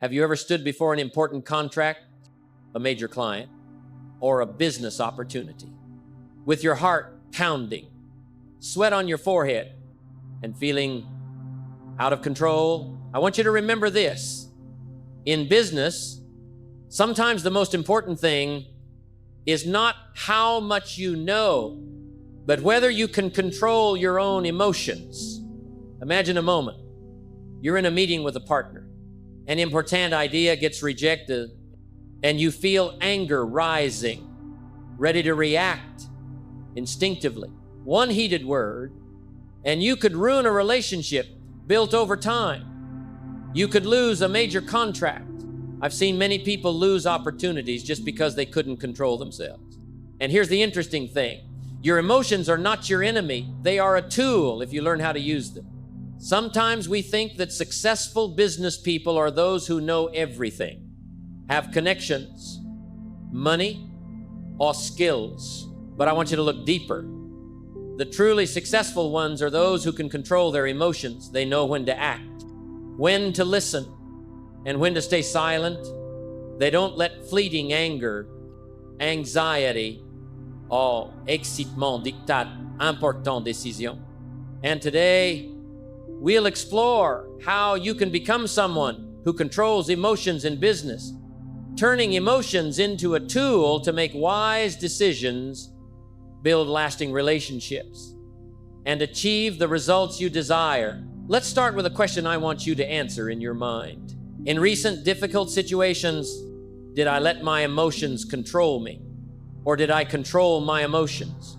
Have you ever stood before an important contract, a major client, or a business opportunity, with your heart pounding, sweat on your forehead, and feeling out of control? I want you to remember this. In business, sometimes the most important thing is not how much you know, but whether you can control your own emotions. Imagine a moment. You're in a meeting with a partner. An important idea gets rejected, and you feel anger rising, ready to react instinctively. One heated word, and you could ruin a relationship built over time. You could lose a major contract. I've seen many people lose opportunities just because they couldn't control themselves. And here's the interesting thing. Your emotions are not your enemy. They are a tool if you learn how to use them. Sometimes we think that successful business people are those who know everything, have connections, money, or skills. But I want you to look deeper. The truly successful ones are those who can control their emotions. They know when to act, when to listen, and when to stay silent. They don't let fleeting anger, anxiety, or excitement dictate important décisions. And today, we'll explore how you can become someone who controls emotions in business, turning emotions into a tool to make wise decisions, build lasting relationships, and achieve the results you desire. Let's start with a question I want you to answer in your mind. In recent difficult situations, did I let my emotions control me? Or did I control my emotions?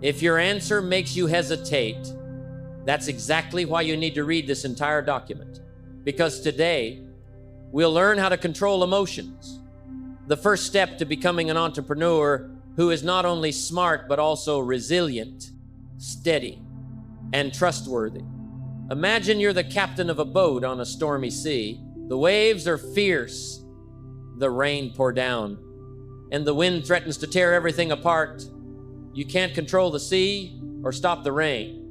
If your answer makes you hesitate, that's exactly why you need to read this entire document. Because today, we'll learn how to control emotions. The first step to becoming an entrepreneur who is not only smart, but also resilient, steady, and trustworthy. Imagine you're the captain of a boat on a stormy sea. The waves are fierce. The rain pours down, and the wind threatens to tear everything apart. You can't control the sea or stop the rain,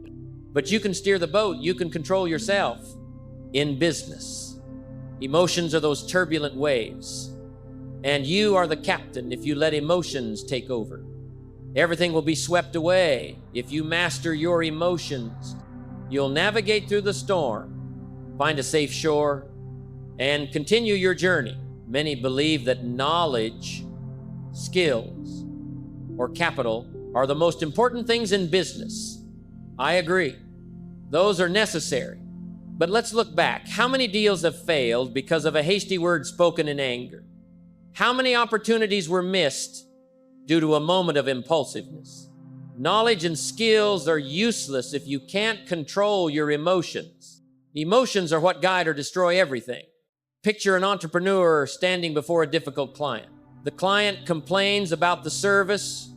but you can steer the boat. You can control yourself. In business, emotions are those turbulent waves, and you are the captain if you let emotions take over. Everything will be swept away. If you master your emotions, you'll navigate through the storm, find a safe shore, and continue your journey. Many believe that knowledge, skills, or capital are the most important things in business. I agree. Those are necessary. But let's look back. How many deals have failed because of a hasty word spoken in anger? How many opportunities were missed due to a moment of impulsiveness? Knowledge and skills are useless if you can't control your emotions. Emotions are what guide or destroy everything. Picture an entrepreneur standing before a difficult client. The client complains about the service,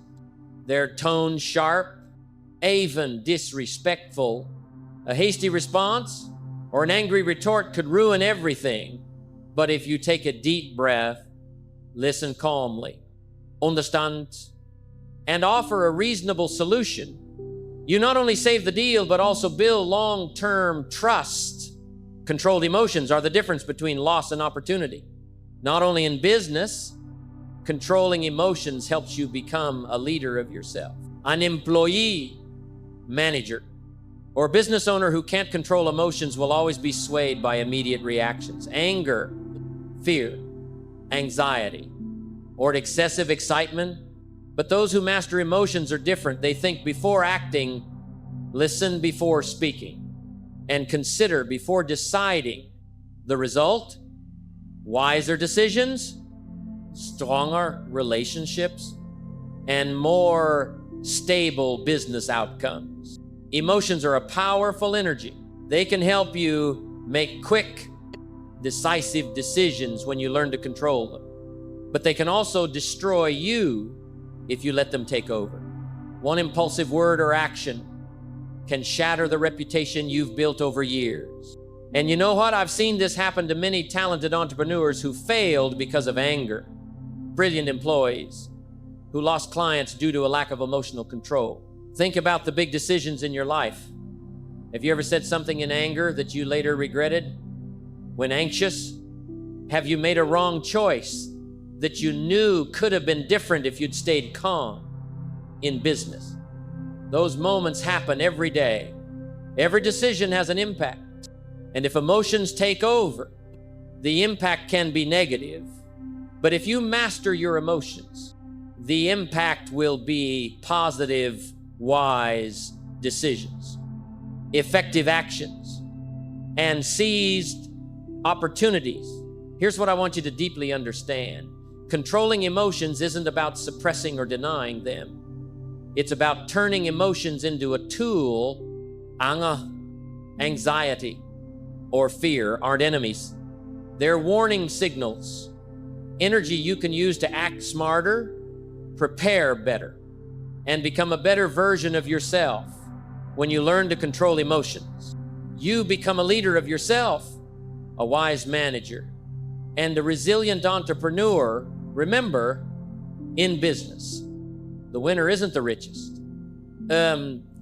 their tone sharp, even disrespectful. A hasty response or an angry retort could ruin everything. But if you take a deep breath, listen calmly, understand, and offer a reasonable solution, you not only save the deal, but also build long-term trust. Controlled emotions are the difference between loss and opportunity. Not only in business, controlling emotions helps you become a leader of yourself. An employee, manager, or business owner who can't control emotions will always be swayed by immediate reactions, anger, fear, anxiety, or excessive excitement. But those who master emotions are different. They think before acting, listen before speaking, and consider before deciding. The result? Wiser decisions, stronger relationships, and more stable business outcomes. Emotions are a powerful energy. They can help you make quick, decisive decisions when you learn to control them. But they can also destroy you if you let them take over. One impulsive word or action can shatter the reputation you've built over years. And you know what? I've seen this happen to many talented entrepreneurs who failed because of anger. Brilliant employees who lost clients due to a lack of emotional control. Think about the big decisions in your life. Have you ever said something in anger that you later regretted? When anxious, Have you made a wrong choice that you knew could have been different if you'd stayed calm? In business, those moments happen every day. Every decision has an impact. And if emotions take over, the impact can be negative. But if you master your emotions, the impact will be positive, wise decisions, effective actions, and seized opportunities. Here's what I want you to deeply understand. Controlling emotions isn't about suppressing or denying them. It's about turning emotions into a tool. Anxiety or fear aren't enemies. They're warning signals. Energy you can use to act smarter, prepare better, and become a better version of yourself. When you learn to control emotions, you become a leader of yourself, a wise manager, and a resilient entrepreneur. Remember, in business, the winner isn't the richest,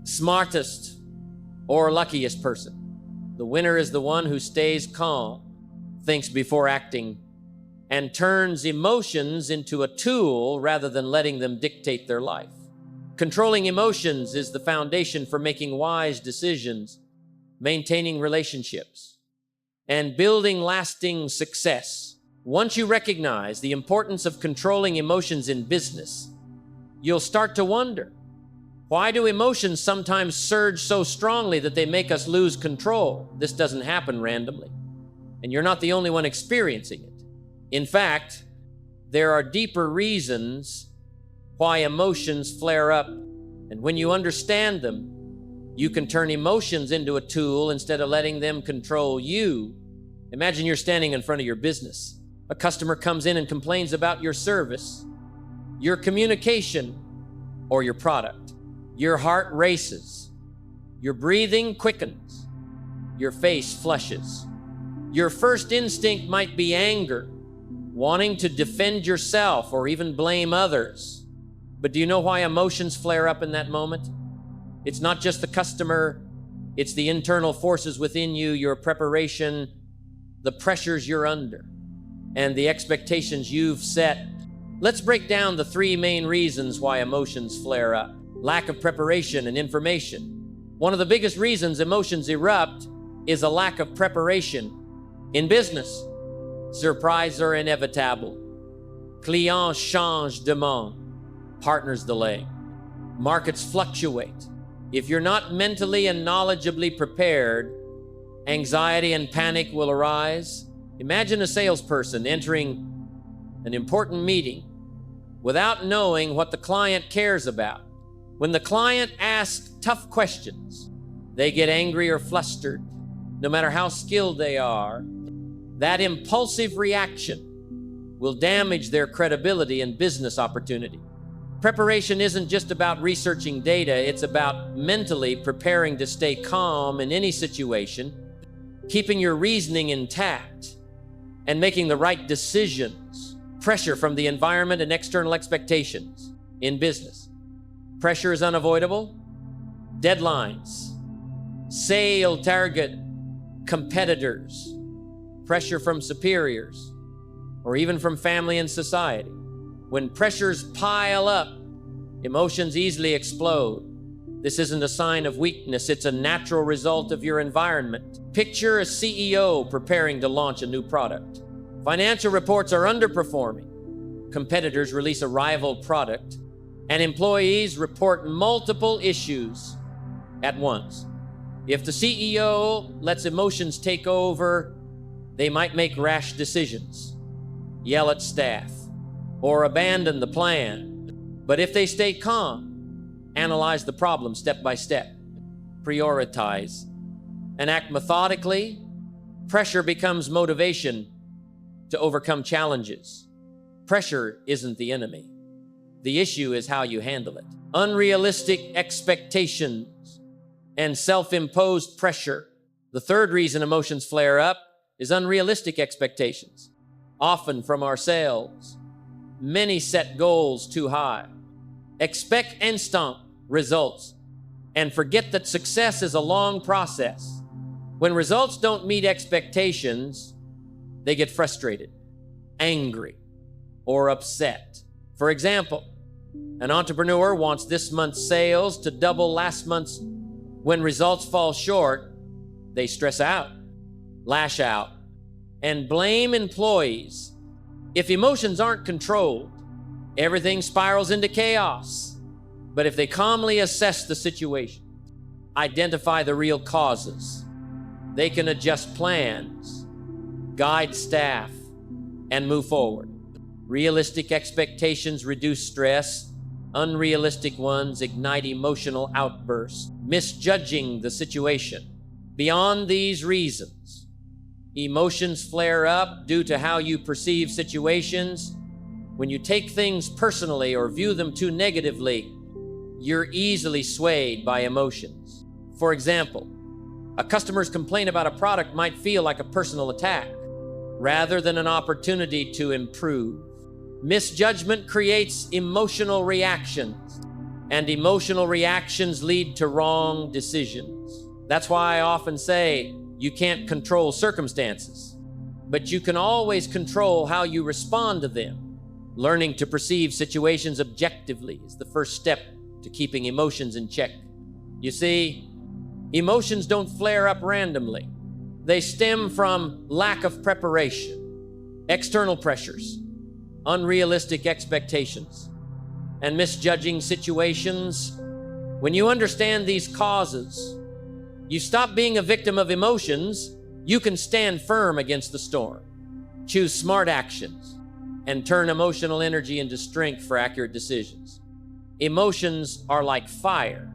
smartest, or luckiest person. The winner is the one who stays calm, thinks before acting, and turns emotions into a tool rather than letting them dictate their life. Controlling emotions is the foundation for making wise decisions, maintaining relationships, and building lasting success. Once you recognize the importance of controlling emotions in business, you'll start to wonder, why do emotions sometimes surge so strongly that they make us lose control? This doesn't happen randomly, and you're not the only one experiencing it. In fact, there are deeper reasons why emotions flare up, and when you understand them, you can turn emotions into a tool instead of letting them control you. Imagine you're standing in front of your business. A customer comes in and complains about your service, your communication, or your product. Your heart races, your breathing quickens, your face flushes. Your first instinct might be anger, wanting to defend yourself or even blame others. But do you know why emotions flare up in that moment? It's not just the customer, it's the internal forces within you, your preparation, the pressures you're under, and the expectations you've set. Let's break down the three main reasons why emotions flare up. Lack of preparation and information. One of the biggest reasons emotions erupt is a lack of preparation. In business, surprises are inevitable. Clients change demande. Partners delay. Markets fluctuate. If you're not mentally and knowledgeably prepared, anxiety and panic will arise. Imagine a salesperson entering an important meeting without knowing what the client cares about. When the client asks tough questions, they get angry or flustered, no matter how skilled they are. That impulsive reaction will damage their credibility and business opportunity. Preparation isn't just about researching data, it's about mentally preparing to stay calm in any situation, keeping your reasoning intact, and making the right decisions. Pressure from the environment and external expectations in business. Pressure is unavoidable. Deadlines, sale target, competitors, pressure from superiors, or even from family and society. When pressures pile up, emotions easily explode. This isn't a sign of weakness, it's a natural result of your environment. Picture a CEO preparing to launch a new product. Financial reports are underperforming. Competitors release a rival product, and employees report multiple issues at once. If the CEO lets emotions take over, they might make rash decisions, yell at staff, or abandon the plan. But if they stay calm, analyze the problem step by step, prioritize, and act methodically, pressure becomes motivation to overcome challenges. Pressure isn't the enemy. The issue is how you handle it. Unrealistic expectations and self-imposed pressure. The third reason emotions flare up is unrealistic expectations, often from ourselves. Many set goals too high, expect instant results, and forget that success is a long process. When results don't meet expectations, they get frustrated. angry, or upset. For example, an entrepreneur wants this month's sales to double last month's. When results fall short, they stress out, lash out, and blame employees. If emotions aren't controlled, everything spirals into chaos. But if they calmly assess the situation, identify the real causes, they can adjust plans, guide staff, and move forward. Realistic expectations reduce stress. Unrealistic ones ignite emotional outbursts, misjudging the situation. Beyond these reasons, emotions flare up due to how you perceive situations. When you take things personally or view them too negatively, you're easily swayed by emotions. For example, a customer's complaint about a product might feel like a personal attack rather than an opportunity to improve. Misjudgment creates emotional reactions, and emotional reactions lead to wrong decisions. That's why I often say you can't control circumstances, but you can always control how you respond to them. Learning to perceive situations objectively is the first step to keeping emotions in check. You see, emotions don't flare up randomly. They stem from lack of preparation, external pressures, unrealistic expectations, and misjudging situations. When you understand these causes, you stop being a victim of emotions. You can stand firm against the storm, choose smart actions, and turn emotional energy into strength for accurate decisions. Emotions are like fire.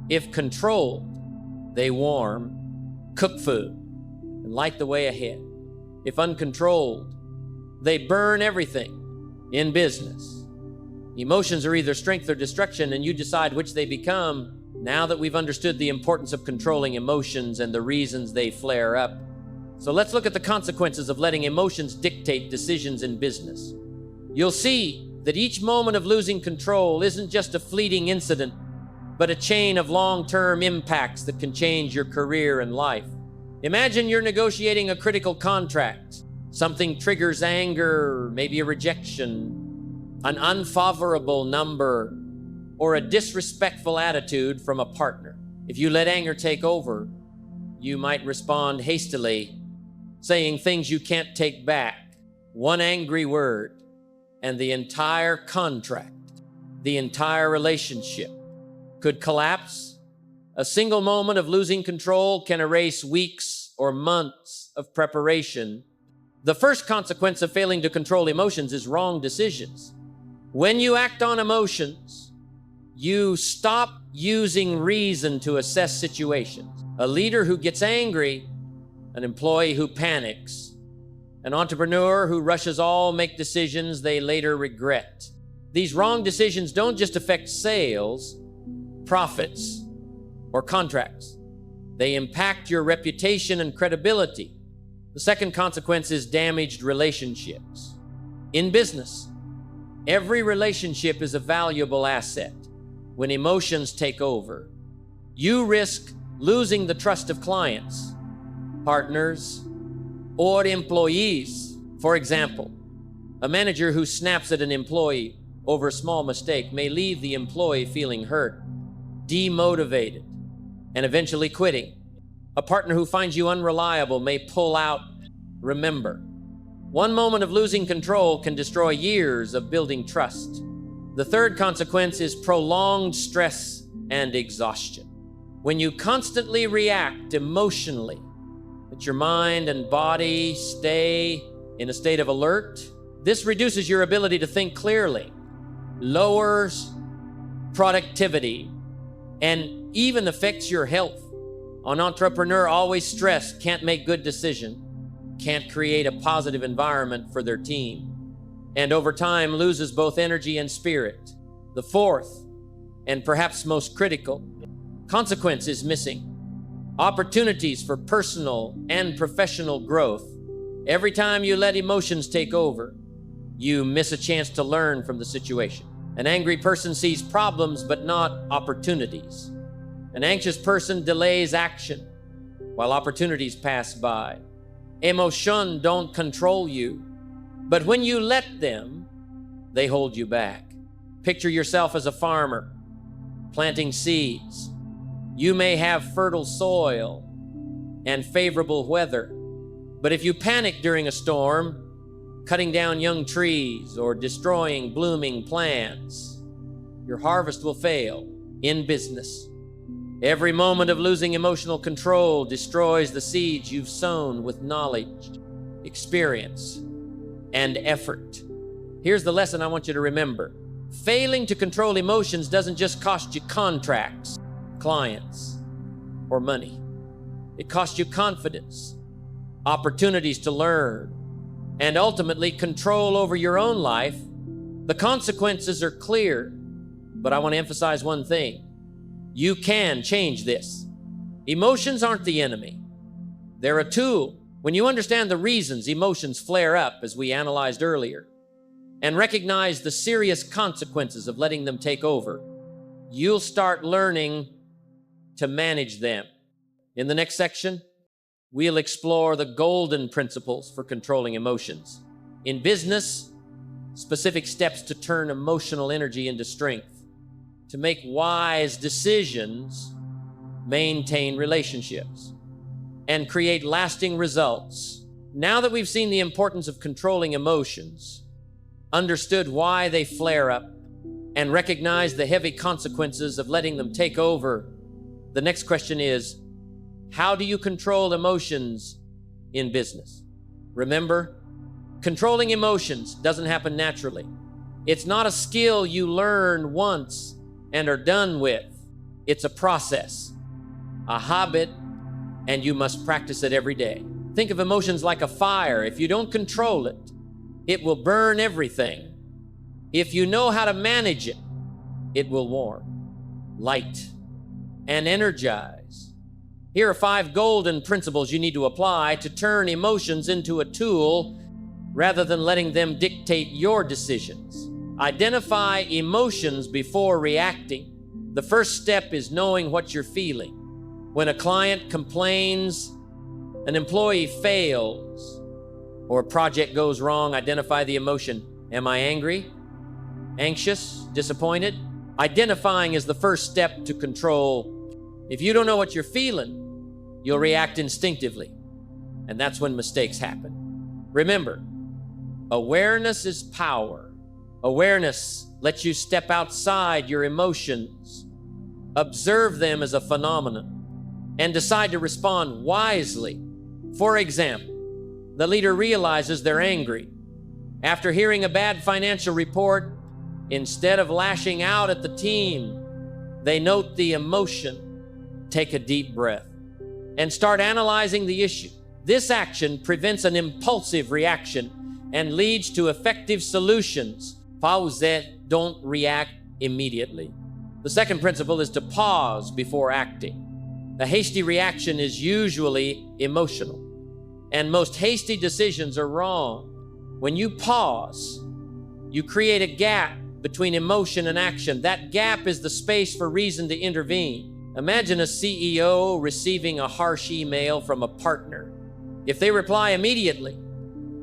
If controlled, they warm, cook food, and light the way ahead. If uncontrolled, they burn everything. In business, emotions are either strength or destruction, and you decide which they become. Now that we've understood the importance of controlling emotions and the reasons they flare up, so let's look at the consequences of letting emotions dictate decisions in business. You'll see that each moment of losing control isn't just a fleeting incident, but a chain of long-term impacts that can change your career and life. Imagine you're negotiating a critical contract. Something triggers anger, maybe a rejection, an unfavorable number, or a disrespectful attitude from a partner. If you let anger take over, you might respond hastily, saying things you can't take back. One angry word, and the entire contract, the entire relationship could collapse. A single moment of losing control can erase weeks or months of preparation. The first consequence of failing to control emotions is wrong decisions. When you act on emotions, you stop using reason to assess situations. A leader who gets angry, an employee who panics, an entrepreneur who rushes all make decisions they later regret. These wrong decisions don't just affect sales, profits, or contracts. They impact your reputation and credibility. The second consequence is damaged relationships. In business, every relationship is a valuable asset. When emotions take over, you risk losing the trust of clients, partners, or employees. For example, a manager who snaps at an employee over a small mistake may leave the employee feeling hurt, demotivated, and eventually quitting. A partner who finds you unreliable may pull out. Remember, one moment of losing control can destroy years of building trust. The third consequence is prolonged stress and exhaustion. When you constantly react emotionally, that your mind and body stay in a state of alert, this reduces your ability to think clearly, lowers productivity, and even affects your health. An entrepreneur always stressed can't make good decisions, can't create a positive environment for their team, and over time loses both energy and spirit. The fourth, and perhaps most critical, consequence is missing opportunities for personal and professional growth. Every time you let emotions take over, you miss a chance to learn from the situation. An angry person sees problems but not opportunities. An anxious person delays action while opportunities pass by. Emotions don't control you. But when you let them, they hold you back. Picture yourself as a farmer planting seeds. You may have fertile soil and favorable weather, but if you panic during a storm, cutting down young trees or destroying blooming plants, your harvest will fail. In business, every moment of losing emotional control destroys the seeds you've sown with knowledge, experience, and effort. Here's the lesson I want you to remember. Failing to control emotions doesn't just cost you contracts, clients, or money. It costs you confidence, opportunities to learn, and ultimately control over your own life. The consequences are clear, but I want to emphasize one thing. You can change this. Emotions aren't the enemy. They're a tool. When you understand the reasons emotions flare up, as we analyzed earlier, and recognize the serious consequences of letting them take over, you'll start learning to manage them. In the next section, we'll explore the golden principles for controlling emotions. In business, specific steps to turn emotional energy into strength, to make wise decisions, maintain relationships, and create lasting results. Now that we've seen the importance of controlling emotions, understood why they flare up, and recognized the heavy consequences of letting them take over, the next question is, how do you control emotions in business? Remember, controlling emotions doesn't happen naturally. It's not a skill you learn once and are done with. It's a process, a habit, and you must practice it every day. Think of emotions like a fire. If you don't control it, it will burn everything. If you know how to manage it, it will warm, light, and energize. Here are 5 golden principles you need to apply to turn emotions into a tool rather than letting them dictate your decisions. Identify emotions before reacting. The first step is knowing what you're feeling. When a client complains, an employee fails, or a project goes wrong, identify the emotion. Am I angry? Anxious? Disappointed? Identifying is the first step to control. If you don't know what you're feeling, you'll react instinctively, and that's when mistakes happen. Remember, awareness is power. Awareness lets you step outside your emotions, observe them as a phenomenon, and decide to respond wisely. For example, the leader realizes they're angry. After hearing a bad financial report, instead of lashing out at the team, they note the emotion, take a deep breath, and start analyzing the issue. This action prevents an impulsive reaction and leads to effective solutions. Pause, don't react immediately. The second principle is to pause before acting. A hasty reaction is usually emotional, and most hasty decisions are wrong. When you pause, you create a gap between emotion and action. That gap is the space for reason to intervene. Imagine a CEO receiving a harsh email from a partner. If they reply immediately,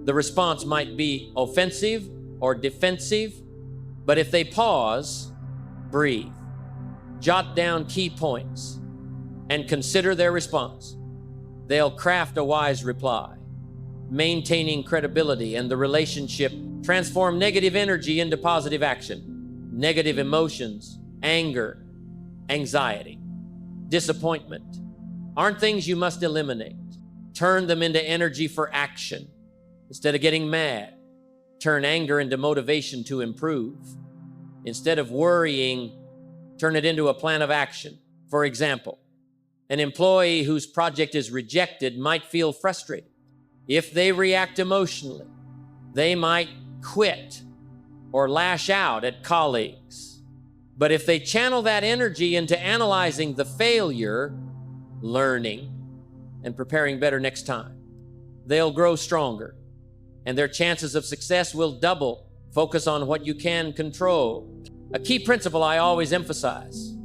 the response might be offensive or defensive. But if they pause, breathe, jot down key points, and consider their response, they'll craft a wise reply. Maintaining credibility and the relationship transform negative energy into positive action. Negative emotions, anger, anxiety, disappointment aren't things you must eliminate. Turn them into energy for action. Instead of getting mad, turn anger into motivation to improve. Instead of worrying, turn it into a plan of action. For example, an employee whose project is rejected might feel frustrated. If they react emotionally, they might quit or lash out at colleagues. But if they channel that energy into analyzing the failure, learning, and preparing better next time, they'll grow stronger, and their chances of success will double. Focus on what you can control. A key principle I always emphasize: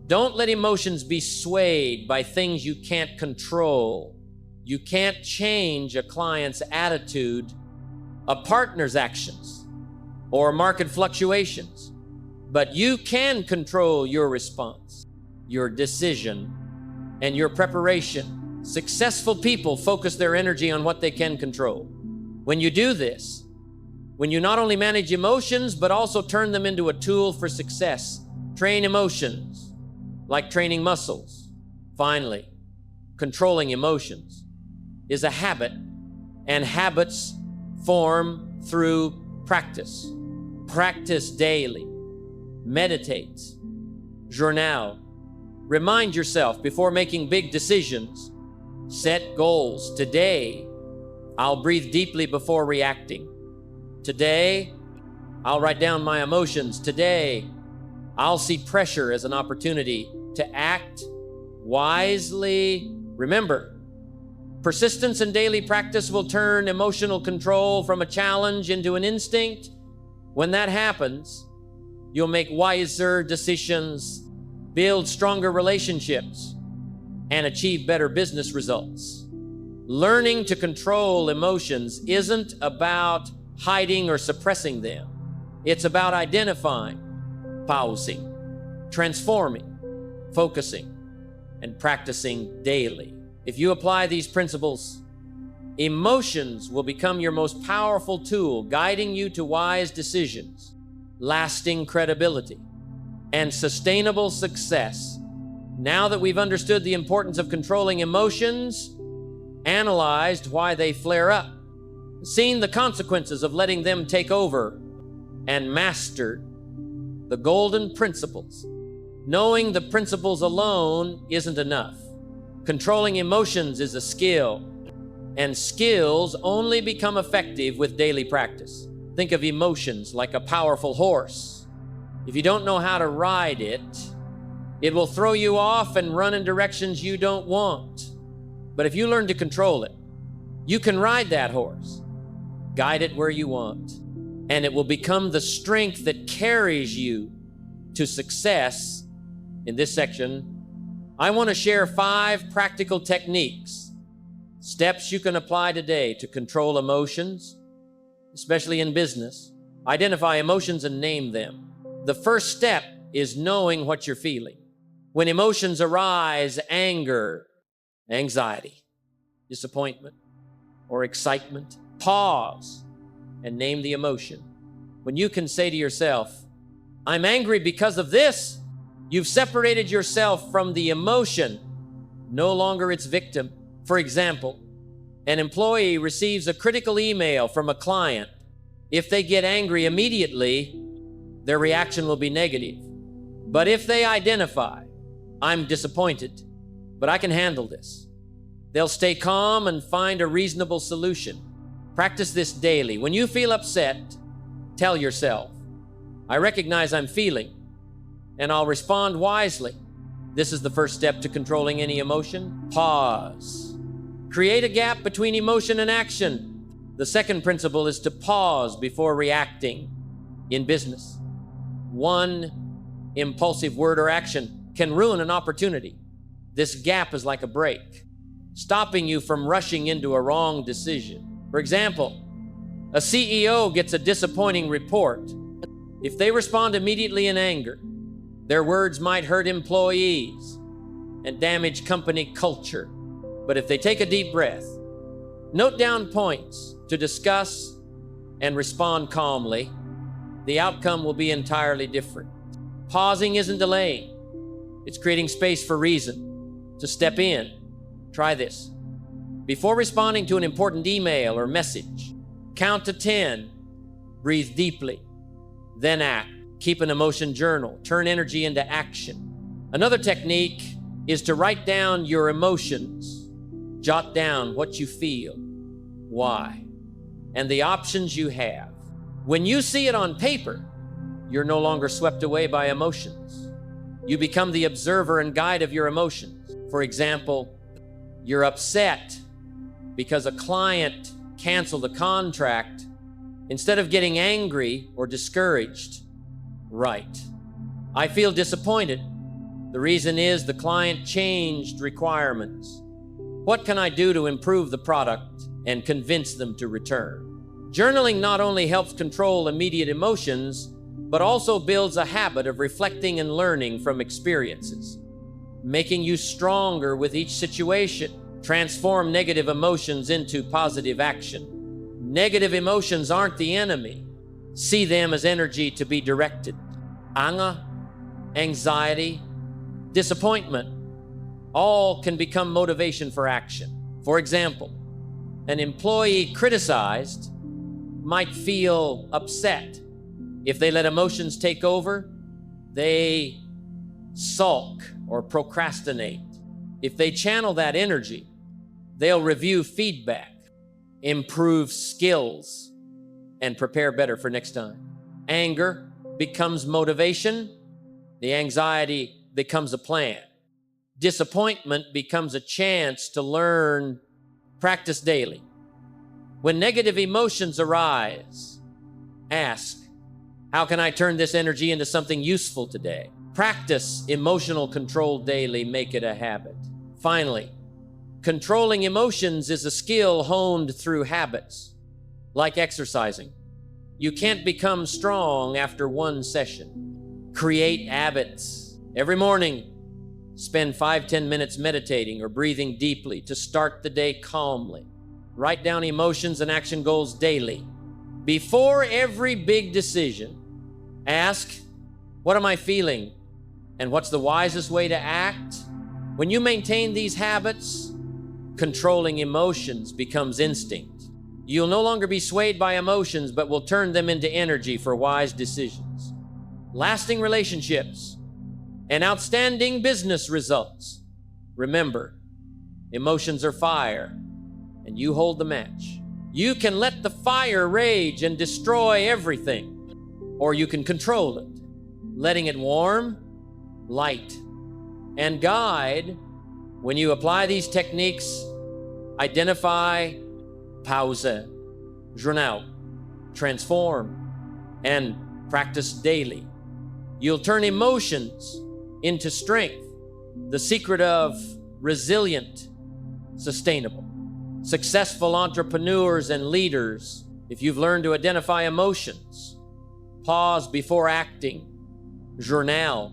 don't let emotions be swayed by things you can't control. You can't change a client's attitude, a partner's actions, or market fluctuations. But you can control your response, your decision, and your preparation. Successful people focus their energy on what they can control. When you do this, when you not only manage emotions, but also turn them into a tool for success, train emotions like training muscles. Finally, controlling emotions is a habit, and habits form through practice. Practice daily. Meditate. Journal. Remind yourself before making big decisions. Set goals. Today, I'll breathe deeply before reacting. Today, I'll write down my emotions. Today, I'll see pressure as an opportunity to act wisely. Remember, persistence and daily practice will turn emotional control from a challenge into an instinct. When that happens, you'll make wiser decisions, build stronger relationships, and achieve better business results. Learning to control emotions isn't about hiding or suppressing them. It's about identifying, pausing, transforming, focusing, and practicing daily. If you apply these principles, emotions will become your most powerful tool, guiding you to wise decisions, lasting credibility, and sustainable success. Now that we've understood the importance of controlling emotions, analyzed why they flare up, seen the consequences of letting them take over, and mastered the golden principles, knowing the principles alone isn't enough. Controlling emotions is a skill, and skills only become effective with daily practice. Think of emotions like a powerful horse. If you don't know how to ride it, it will throw you off and run in directions you don't want. But if you learn to control it, you can ride that horse, guide it where you want, and it will become the strength that carries you to success. In this section, I want to share 5 practical techniques, steps you can apply today to control emotions, especially in business. Identify emotions and name them. The first step is knowing what you're feeling. When emotions arise, anger, anxiety, disappointment, or excitement, pause and name the emotion. When you can say to yourself, I'm angry because of this, you've separated yourself from the emotion, no longer its victim. For example, an employee receives a critical email from a client. If they get angry immediately, their reaction will be negative. But if they identify, I'm disappointed, but I can handle this, they'll stay calm and find a reasonable solution. Practice this daily. When you feel upset, tell yourself, I recognize I'm feeling, and I'll respond wisely. This is the first step to controlling any emotion. Pause. Create a gap between emotion and action. The second principle is to pause before reacting. In business, one impulsive word or action can ruin an opportunity. This gap is like a brake, stopping you from rushing into a wrong decision. For example, a CEO gets a disappointing report. If they respond immediately in anger, their words might hurt employees and damage company culture. But if they take a deep breath, note down points to discuss, and respond calmly, the outcome will be entirely different. Pausing isn't delaying. It's creating space for reason to step in. Try this. Before responding to an important email or message, count to 10, breathe deeply, then act. Keep an emotion journal. Turn energy into action. Another technique is to write down your emotions. Jot down what you feel, why, and the options you have. When you see it on paper, you're no longer swept away by emotions. You become the observer and guide of your emotions. For example, you're upset because a client canceled a contract. Instead of getting angry or discouraged, write, I feel disappointed. The reason is the client changed requirements. What can I do to improve the product and convince them to return? Journaling not only helps control immediate emotions, but also builds a habit of reflecting and learning from experiences, making you stronger with each situation. Transform negative emotions into positive action. Negative emotions aren't the enemy. See them as energy to be directed. Anger, anxiety, disappointment, all can become motivation for action. For example, an employee criticized might feel upset. If they let emotions take over, they sulk or procrastinate. If they channel that energy, they'll review feedback, improve skills, and prepare better for next time. Anger becomes motivation. The anxiety becomes a plan. Disappointment becomes a chance to learn. Practice daily. When negative emotions arise, ask, how can I turn this energy into something useful today? Practice emotional control daily. Make it a habit. Finally, controlling emotions is a skill honed through habits, like exercising. You can't become strong after one session. Create habits. Every morning, spend 5-10 minutes meditating or breathing deeply to start the day calmly. Write down emotions and action goals daily. Before every big decision, ask, what am I feeling? And what's the wisest way to act? When you maintain these habits, controlling emotions becomes instinct. You'll no longer be swayed by emotions, but will turn them into energy for wise decisions. Lasting relationships and outstanding business results. Remember, emotions are fire, and you hold the match. You can let the fire rage and destroy everything, or you can control it, letting it warm, light, and guide. When you apply these techniques, identify, pause, journal, transform, and practice daily, you'll turn emotions into strength. The secret of resilient, sustainable, successful entrepreneurs and leaders. If you've learned to identify emotions, pause before acting, journal,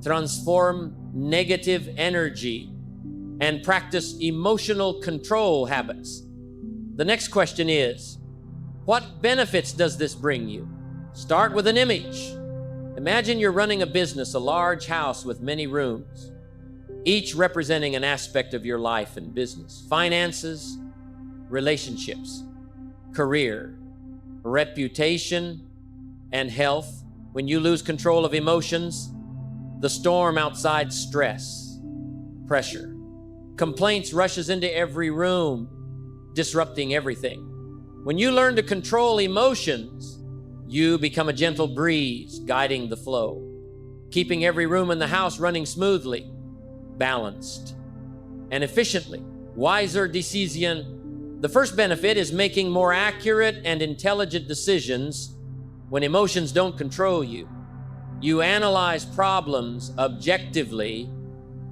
transform negative energy, and practice emotional control habits. The next question is, what benefits does this bring you? Start with an image. Imagine you're running a business, a large house with many rooms, each representing an aspect of your life and business. Finances, relationships, career, reputation, and health. When you lose control of emotions, the storm outside, stress, pressure, complaints rushes into every room, disrupting everything. When you learn to control emotions, you become a gentle breeze guiding the flow, keeping every room in the house running smoothly, balanced, and efficiently. Wiser decision. The first benefit is making more accurate and intelligent decisions when emotions don't control you. You analyze problems objectively,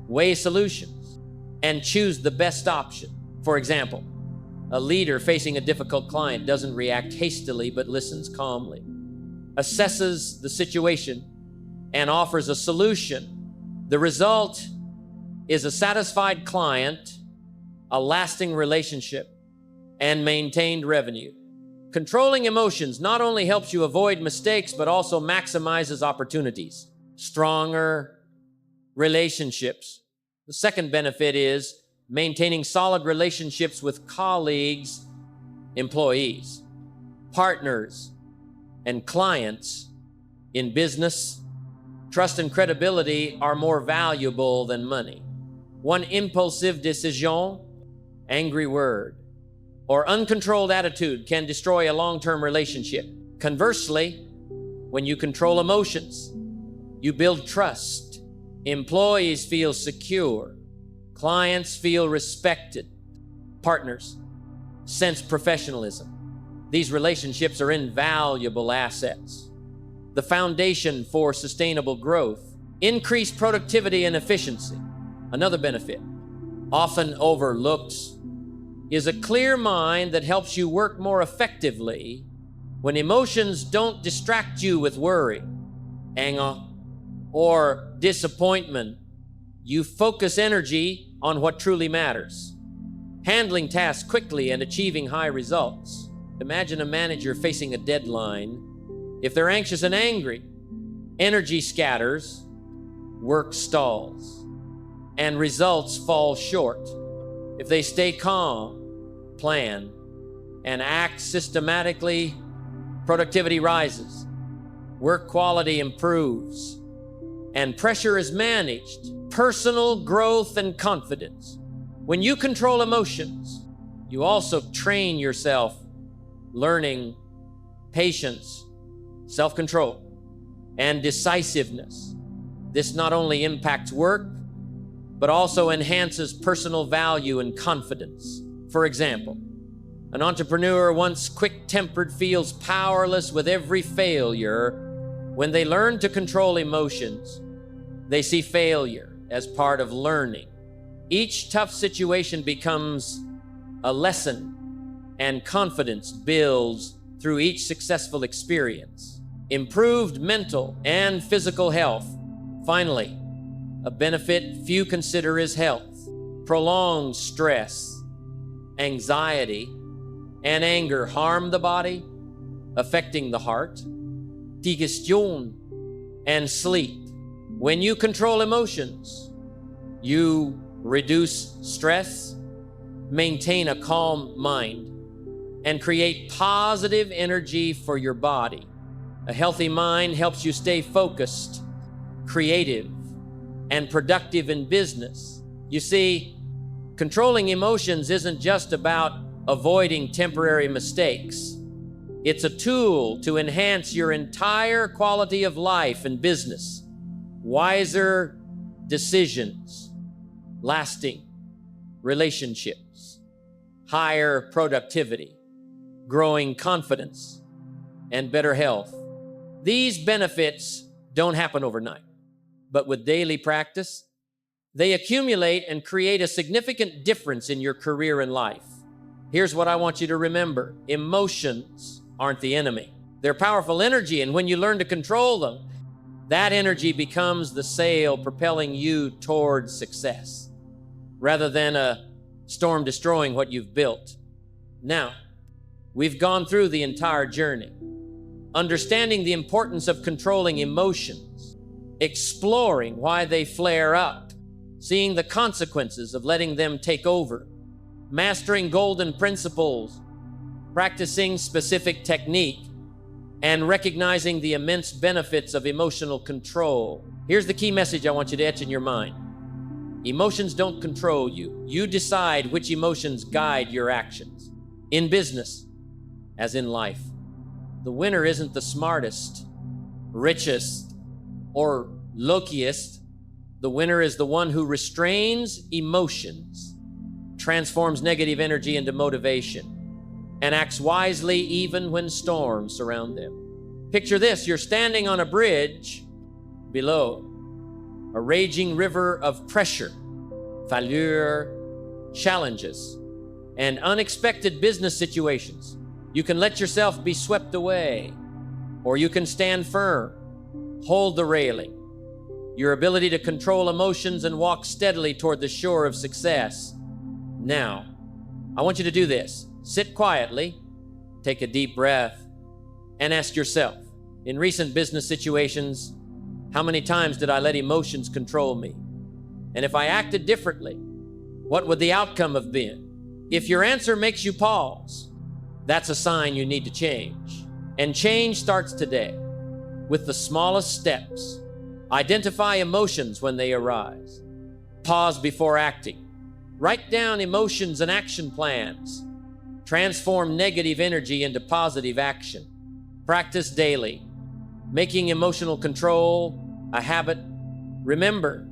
weigh solutions, and choose the best option. For example, a leader facing a difficult client doesn't react hastily but listens calmly, assesses the situation, and offers a solution. The result is a satisfied client, a lasting relationship, and maintained revenue. Controlling emotions not only helps you avoid mistakes, but also maximizes opportunities. Stronger relationships. The second benefit is maintaining solid relationships with colleagues, employees, partners, and clients. In business, trust and credibility are more valuable than money. One impulsive decision, angry word, or uncontrolled attitude can destroy a long-term relationship. Conversely, when you control emotions, you build trust. Employees feel secure. Clients feel respected. Partners sense professionalism. These relationships are invaluable assets. The foundation for sustainable growth. Increased productivity and efficiency. Another benefit, often overlooked is a clear mind that helps you work more effectively when emotions don't distract you with worry, anger, or disappointment. You focus energy on what truly matters, handling tasks quickly and achieving high results. Imagine a manager facing a deadline. If they're anxious and angry, energy scatters, work stalls, and results fall short. If they stay calm, plan, and act systematically, productivity rises, work quality improves, and pressure is managed. Personal growth and confidence. When you control emotions, you also train yourself, learning patience, self-control, and decisiveness. This not only impacts work, but also enhances personal value and confidence. For example, an entrepreneur once quick-tempered feels powerless with every failure. When they learn to control emotions, they see failure as part of learning. Each tough situation becomes a lesson, and confidence builds through each successful experience. Improved mental and physical health. Finally, a benefit few consider is health. Prolonged stress, anxiety, and anger harm the body, affecting the heart, digestion, and sleep. When you control emotions, you reduce stress, maintain a calm mind, and create positive energy for your body. A healthy mind helps you stay focused, creative, and productive in business. You see, controlling emotions isn't just about avoiding temporary mistakes. It's a tool to enhance your entire quality of life and business. Wiser decisions, lasting relationships, higher productivity, growing confidence, and better health. These benefits don't happen overnight, but with daily practice, they accumulate and create a significant difference in your career and life. Here's what I want you to remember. Emotions aren't the enemy. They're powerful energy, and when you learn to control them, that energy becomes the sail propelling you towards success, rather than a storm destroying what you've built. Now, we've gone through the entire journey, understanding the importance of controlling emotions, exploring why they flare up, seeing the consequences of letting them take over, mastering golden principles, practicing specific technique, and recognizing the immense benefits of emotional control. Here's the key message I want you to etch in your mind. Emotions don't control you. You decide which emotions guide your actions. In business, as in life, the winner isn't the smartest, richest, or luckiest. The winner is the one who restrains emotions, transforms negative energy into motivation, and acts wisely even when storms surround them. Picture this, you're standing on a bridge below a raging river of pressure, failure, challenges, and unexpected business situations. You can let yourself be swept away, or you can stand firm, hold the railing. Your ability to control emotions and walk steadily toward the shore of success. Now, I want you to do this. Sit quietly, take a deep breath, and ask yourself, in recent business situations, how many times did I let emotions control me? And if I acted differently, what would the outcome have been? If your answer makes you pause, that's a sign you need to change. And change starts today with the smallest steps. Identify emotions when they arise. Pause before acting. Write down emotions and action plans. Transform negative energy into positive action. Practice daily, making emotional control a habit. Remember,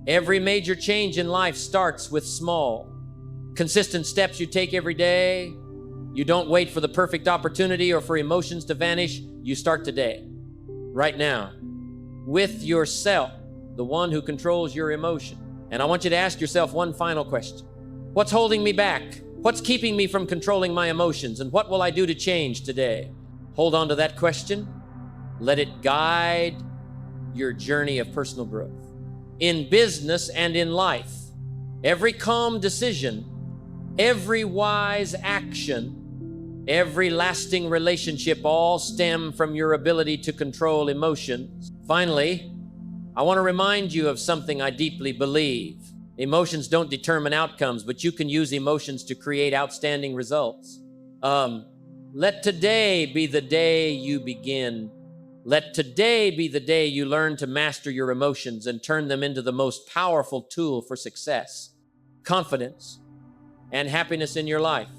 every major change in life starts with small, consistent steps you take every day. You don't wait for the perfect opportunity or for emotions to vanish. You start today, right now, with yourself, the one who controls your emotion. And I want you to ask yourself one final question. What's holding me back? What's keeping me from controlling my emotions, and what will I do to change today? Hold on to that question. Let it guide your journey of personal growth. In business and in life, every calm decision, every wise action, every lasting relationship all stem from your ability to control emotions. Finally, I want to remind you of something I deeply believe. Emotions don't determine outcomes, but you can use emotions to create outstanding results. Let today be the day you begin. Let today be the day you learn to master your emotions and turn them into the most powerful tool for success, confidence, and happiness in your life.